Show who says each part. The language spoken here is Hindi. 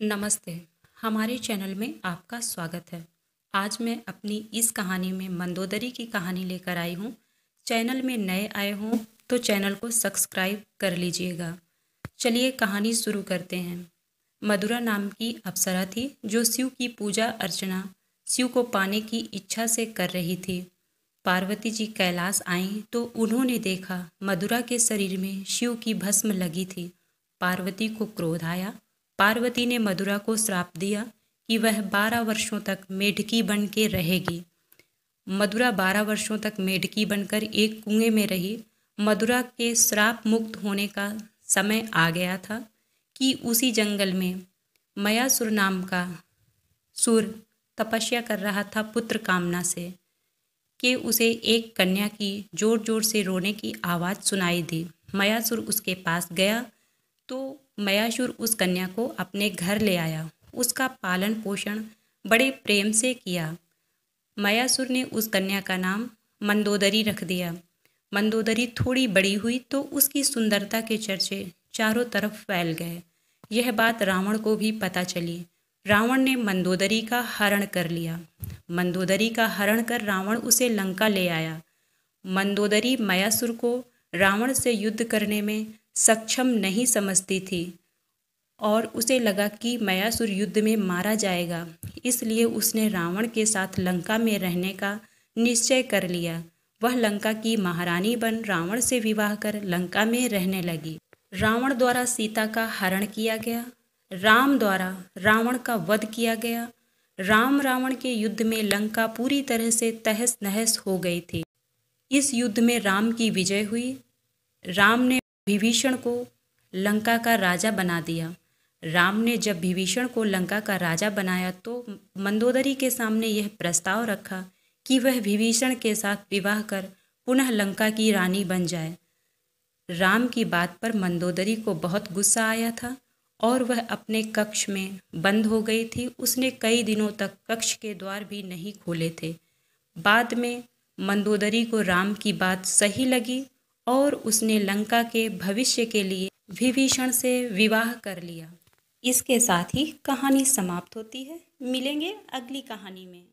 Speaker 1: नमस्ते। हमारे चैनल में आपका स्वागत है। आज मैं अपनी इस कहानी में मंदोदरी की कहानी लेकर आई हूँ। चैनल में नए आए हों तो चैनल को सब्सक्राइब कर लीजिएगा। चलिए कहानी शुरू करते हैं। मधुरा नाम की अप्सरा थी जो शिव की पूजा अर्चना शिव को पाने की इच्छा से कर रही थी। पार्वती जी कैलाश आईं तो उन्होंने देखा मधुरा के शरीर में शिव की भस्म लगी थी। पार्वती को क्रोध आया। पार्वती ने मधुरा को श्राप दिया कि वह 12 वर्षों तक मेढकी बन के रहेगी। मधुरा 12 वर्षों तक मेढकी बनकर एक कुएं में रही। मधुरा के श्राप मुक्त होने का समय आ गया था कि उसी जंगल में मयासुर नाम का सुर तपस्या कर रहा था पुत्र कामना से कि उसे एक कन्या की जोर जोर से रोने की आवाज़ सुनाई दी। मयासुर उसके पास गया तो मयासुर उस कन्या को अपने घर ले आया। उसका पालन पोषण बड़े प्रेम से किया। मयासुर ने उस कन्या का नाम मंदोदरी रख दिया। मंदोदरी थोड़ी बड़ी हुई तो उसकी सुंदरता के चर्चे चारों तरफ फैल गए। यह बात रावण को भी पता चली। रावण ने मंदोदरी का हरण कर लिया। मंदोदरी का हरण कर रावण उसे लंका ले आया। मंदोदरी मयासुर को रावण से युद्ध करने में सक्षम नहीं समझती थी और उसे लगा कि मयासुर युद्ध में मारा जाएगा। इसलिए उसने रावण के साथ लंका में रहने का निश्चय कर लिया। वह लंका की महारानी बन रावण से विवाह कर लंका में रहने लगी। रावण द्वारा सीता का हरण किया गया। राम द्वारा रावण का वध किया गया। राम रावण के युद्ध में लंका पूरी तरह से तहस नहस हो गई थी। इस युद्ध में राम की विजय हुई। राम ने विभीषण को लंका का राजा बना दिया। राम ने जब विभीषण को लंका का राजा बनाया तो मंदोदरी के सामने यह प्रस्ताव रखा कि वह विभीषण के साथ विवाह कर पुनः लंका की रानी बन जाए। राम की बात पर मंदोदरी को बहुत गुस्सा आया था और वह अपने कक्ष में बंद हो गई थी। उसने कई दिनों तक कक्ष के द्वार भी नहीं खोले थे। बाद में मंदोदरी को राम की बात सही लगी और उसने लंका के भविष्य के लिए विभीषण से विवाह कर लिया। इसके साथ ही कहानी समाप्त होती है। मिलेंगे अगली कहानी में।